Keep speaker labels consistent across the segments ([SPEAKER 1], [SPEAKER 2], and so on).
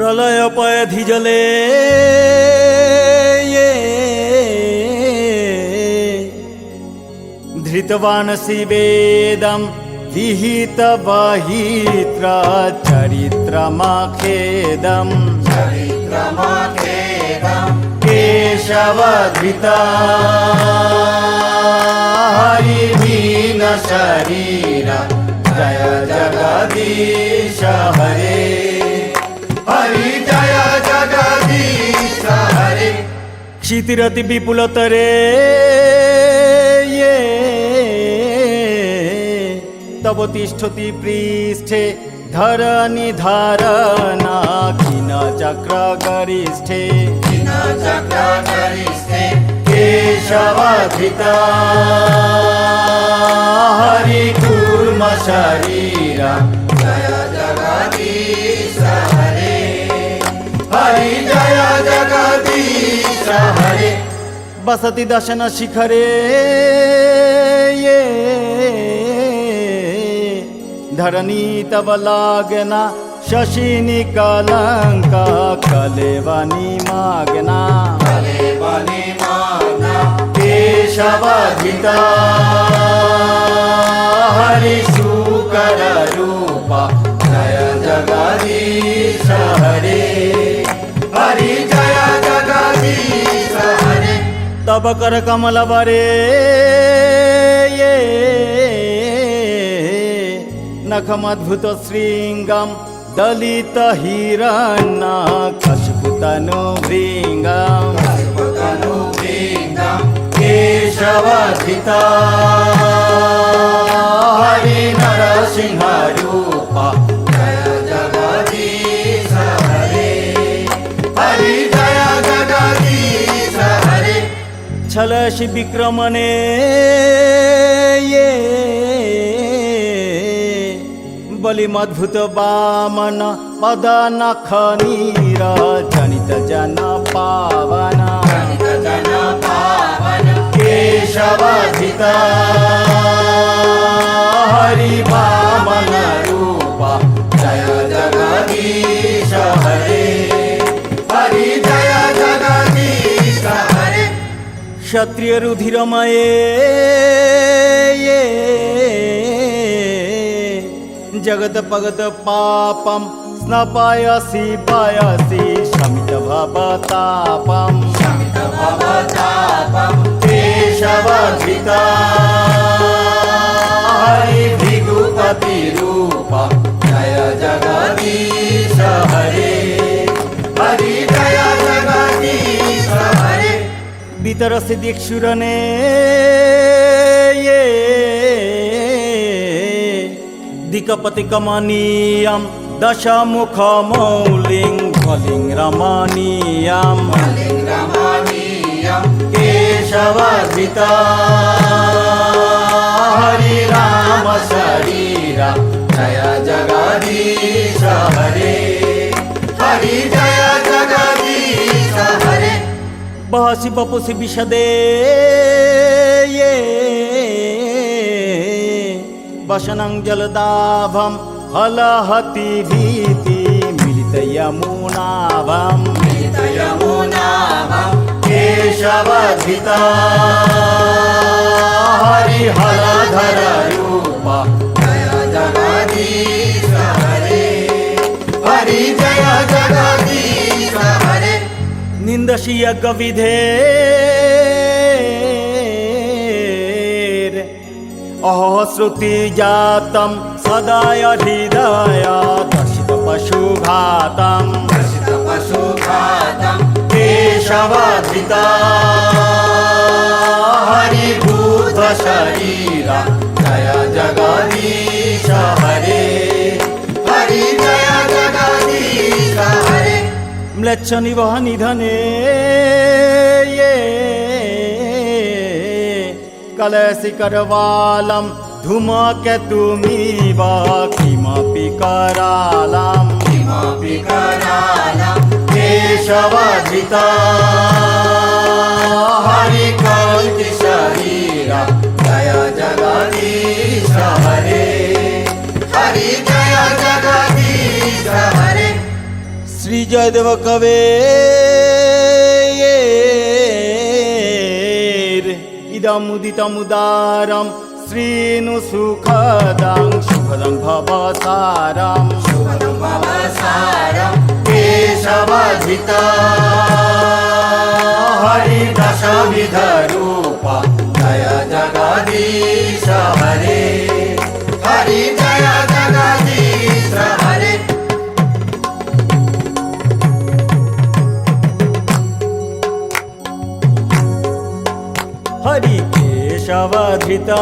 [SPEAKER 1] प्रलयपयधि जले धृतवान् शिवेदं विहितवहित्रा चरित्रमाखेदम् केशवधृता हरिहीन शरीर जय जगदीश हरे हरि जय जगदीश हरे क्षितिरति विपुलतरे तव तिष्ठति पृष्ठे धरणी धारणा खिन चक्र गरिष्ठे केशवधृता हरिकूर्म शरीर जय जगदीश हरे हरि जय जगदीश हरे बसति दशन शिखरे धरणी तव लागना शशिनी कलंका कलेवनी मागना केशवधृता हरि शुकर रूपा जय जगदीश हरे हरि जय जगदीश हरे तब कर कमल वरे नखमद्भुत श्रृंगम दलित हिरण्य कशपुतनु भृंगम केशवधृता हरि नरसिंह रूपा जय जगदीश हरे हरि जय जगदीश हरे छलशि विक्रमणे बलिमद्भुत वामन पद नखनीर जनित जन पावन केशवधृता हरि वामन रूपा जय जगदीश हरे हरि जय जगदीश हरे क्षत्रिय रुधिरमये जगत पगत पापम स्नपायसी पायसी शमित भवतापम केशवधृता हरि भृगुपति रूपा जय जगदीश हरे हरि जय जगदीश हरे वितरसि दिक्षुरने दिक्पति कमनीयं दशमुख मौलिं बलिं रमणीयं केशवधृता हरि राम शरीर जय जगदीश हरे हरि जय जगदीश हरे बहसि बपुसि विशदे वशनं जलदाभं हलहति भीति मिलित यमुनाभं केशवधृता हरि हलधर रूपा जय जगदीश हरे हरि जय जगदीश हरे निंदसि यज्ञ विधे अहो श्रुति जातं सदा हृदय दर्शित पशुघातं केशवधृता हरि भूत शरीर जय जगदीश हरे हरि जय जगदीश हरे म्लेच्छ निवह निधने कलशि करवालं धूमकेतुमिव किमपि करालं केशवधृता हरि कल्कि शरीर जय जगदीश हरे हरि जय जगदीश हरे জয়দেব কবে ইদমুদিতমুদারম শ্রীনু সুখদং সুখদং ভবসারম
[SPEAKER 2] शुभदं भवसारं केशवधिता
[SPEAKER 1] হরিদশবিধ রূপ জয় জগদীশ হরে
[SPEAKER 2] हरि जय जगदीश हरे
[SPEAKER 1] हरि केशवधिता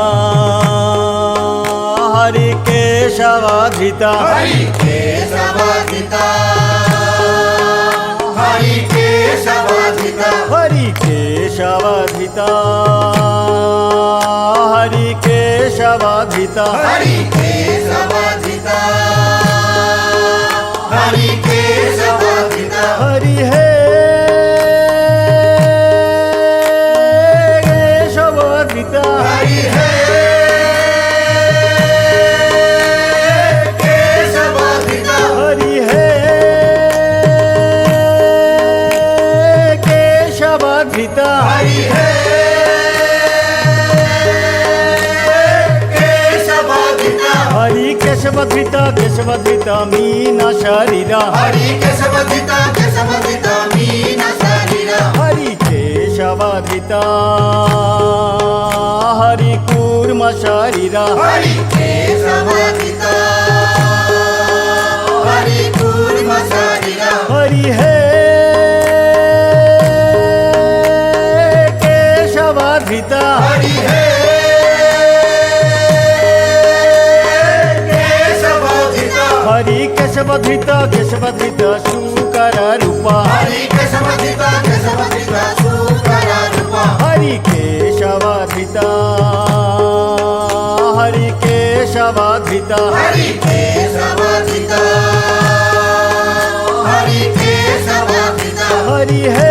[SPEAKER 1] हरि केशवधिता
[SPEAKER 2] हरि केशवधिता हरि केशवधिता
[SPEAKER 1] हरि केशवधिता हरि केशवधिता
[SPEAKER 2] हरि केशवधिता हरि केशवधिता
[SPEAKER 1] हरि हे केशवधिता
[SPEAKER 2] हरि हे केशवधिता
[SPEAKER 1] हरि हे केशवधिता
[SPEAKER 2] हरि हे केशवधिता
[SPEAKER 1] हरि केशवधिता केशवधिता मीना शरीरा
[SPEAKER 2] हरि केशवधिता केशवधिता मीन शरीरा
[SPEAKER 1] हरि केशवधिता हरि कूर्म शरीरा
[SPEAKER 2] हरि केशवधिता हरि कूर्म शरीरा
[SPEAKER 1] हरि हे केशवधिता
[SPEAKER 2] हरि हे केशवधिता
[SPEAKER 1] हरि केशवधिता केशवधिता शुकर रूपा
[SPEAKER 2] हरि केशवधिता केशवधिता सुकर रूपा
[SPEAKER 1] हरि केशवधिता हरि केशवधिता
[SPEAKER 2] हरि केशवधिता हरि केशवधिता
[SPEAKER 1] हरि हे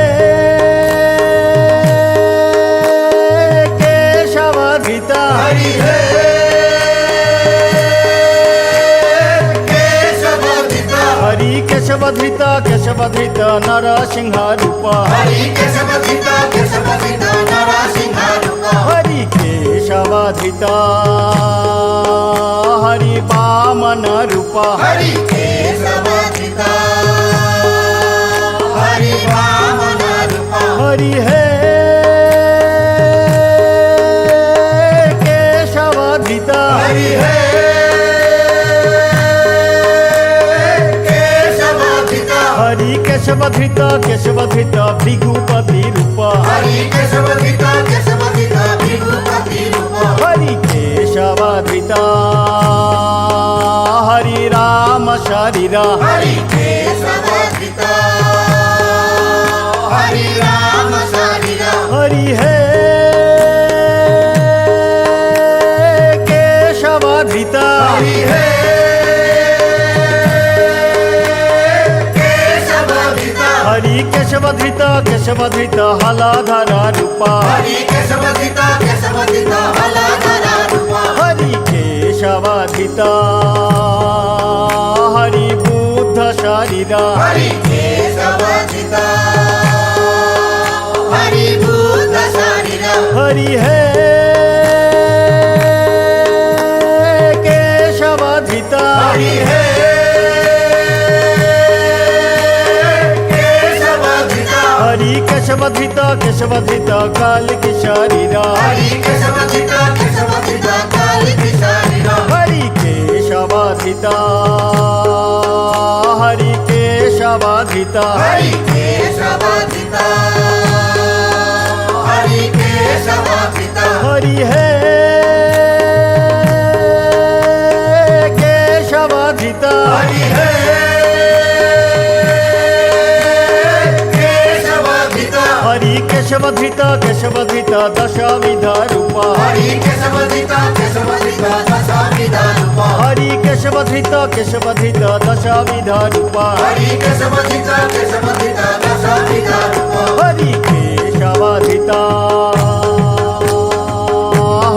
[SPEAKER 1] केशवधिता
[SPEAKER 2] हरि हे केशवधिता
[SPEAKER 1] हरि केशवधिता केशवधिता नरसिंह रूपा
[SPEAKER 2] हरि केशवधिता केशवधिता नरसिंह रूपा
[SPEAKER 1] हरि केशवधिता हरि वामन रूपा
[SPEAKER 2] हरि केशवधिता हरि वामन रूपा
[SPEAKER 1] हरि हे केशवधिता
[SPEAKER 2] हरि हे केशवधिता
[SPEAKER 1] हरि केशवधिता केशवधिता भृगुपति रूपा
[SPEAKER 2] हरि केशवधिता केशवधिता विभूपति रूपा
[SPEAKER 1] हरि केशवधिता हरि राम शरीरा
[SPEAKER 2] हरि केशवधिता हरि राम शरीरा
[SPEAKER 1] हरि हे केशवधिता
[SPEAKER 2] हरि हे केशवधिता
[SPEAKER 1] हरि केशवधिता केशवधिता हलाधर रूपा
[SPEAKER 2] हरि केशवधिता केशवधिता हलाधर रूपा
[SPEAKER 1] हरि केशवधिता हरि बुद्ध शरीरा
[SPEAKER 2] हरि केशवधिता हरि बुद्ध शरीरा
[SPEAKER 1] हरि हे केशवधिता
[SPEAKER 2] हरि हे केशवधिता
[SPEAKER 1] हरि केशवधिता केशवधिता काल की शरीरा
[SPEAKER 2] हरि केशवधिता केशवधिता काली की शरीरा
[SPEAKER 1] हरि केशवधिता हरि केशवधिता
[SPEAKER 2] हरि केशवधिता हरि केशवधिता
[SPEAKER 1] हरि हे केशवधिता
[SPEAKER 2] हरि हे केशवधिता
[SPEAKER 1] हरि केशवधिता केशवधिता दशविध रूपा
[SPEAKER 2] हरि केशवधिता केशवधिता दशविध रूपा
[SPEAKER 1] हरि केशवधिता केशवधिता दशविध रूपा
[SPEAKER 2] हरि केशवधिता केशवधिता दशविध रूपा
[SPEAKER 1] हरि केशवधिता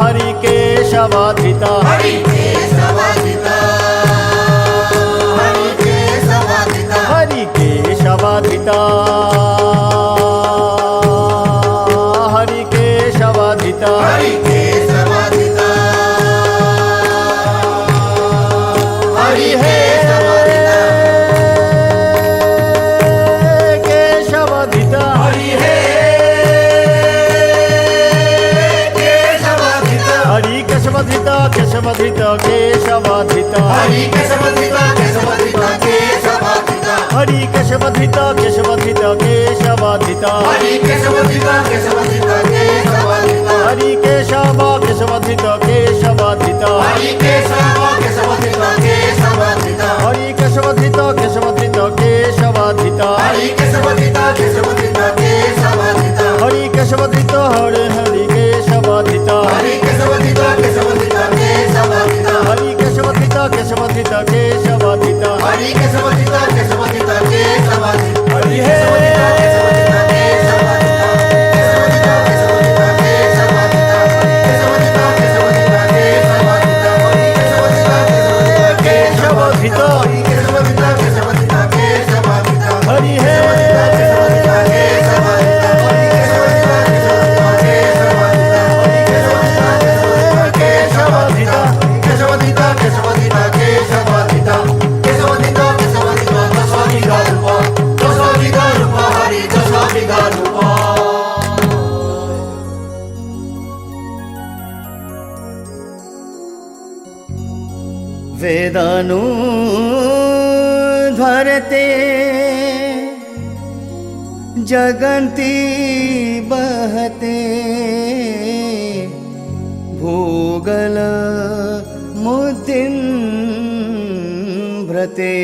[SPEAKER 1] हरि केशवधिता
[SPEAKER 2] हरि केशवधिता हरि केशवधिता
[SPEAKER 1] हरि केशवधिता केशवाधिता हरि केशवाधिता
[SPEAKER 2] हरि केशवाधिता हरि हे
[SPEAKER 1] केशवाधिता
[SPEAKER 2] हरि हे केशवाधिता
[SPEAKER 1] हरि केशवाधिता केशवाधिता केशवाधिता
[SPEAKER 2] हरि केशवाधिता केशवाधिता केशवाधिता
[SPEAKER 1] हरि केशवाधिता केशवाधिता केशवाधिता
[SPEAKER 2] हरि केशवाधिता केशवाधिता केशवाधिता
[SPEAKER 1] हरि केशवा केशवाधिता केशवाधिता
[SPEAKER 2] हरि केशवा केशवाधिता केशवाधिता
[SPEAKER 1] हरि केशवाधिता केशवाधिता केशवाधिता
[SPEAKER 2] हरि केशवाधिता केशवाधिता केशवाधिता
[SPEAKER 1] हरि केशवाधिता हरे हरि केशवाधिता
[SPEAKER 2] हरि केशवाधिता केशवाधिता केशवाधिता
[SPEAKER 1] हरि केशवाधिता केशवाधिता केशवाधिता
[SPEAKER 2] हरि केशवाधिता केशवाधिता केशवाधिता
[SPEAKER 1] हरि हे
[SPEAKER 2] केशवाधिता केशवाधिता केशवाधिता केशवाधिता केशवाधिता केशवाधिता केशवाधिता केशवाधिता हरि केशवाधिता केशवाधिता
[SPEAKER 1] केशवाधिता
[SPEAKER 2] हरि केशवाधिता केशवाधिता केशवाधिता
[SPEAKER 1] हरि हे
[SPEAKER 2] केशवाधिता केशवाधिता हरि केशवाधिता केशवाधिता केशवाधिता केशवाधिता केशवाधिता केशवाधिता दशाधिका रूप हरि दशाधिका रूप
[SPEAKER 1] वेदानुध्वरते जगन्ति बहते भूगल मुद्दिं भ्रते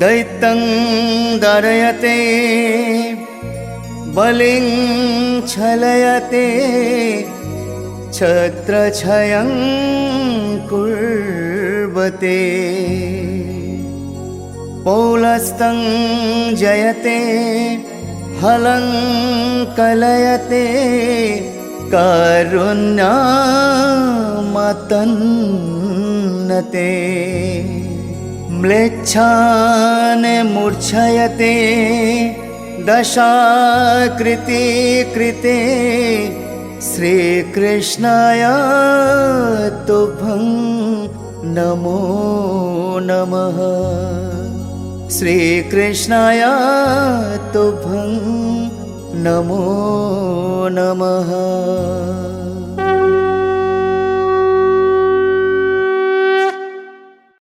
[SPEAKER 1] दैत्यं दरयते बलिं छलयते छत्रछयं कुर्वते पौलस्तं जयते हलं कलयते कारुण्यामतन्नते म्लेच्छान् मूर्छयते दशाकृति कृते श्रीकृष्णाय तुभ्यं नमो नमः श्रीकृष्णाय तुभ्यं नमो नमः।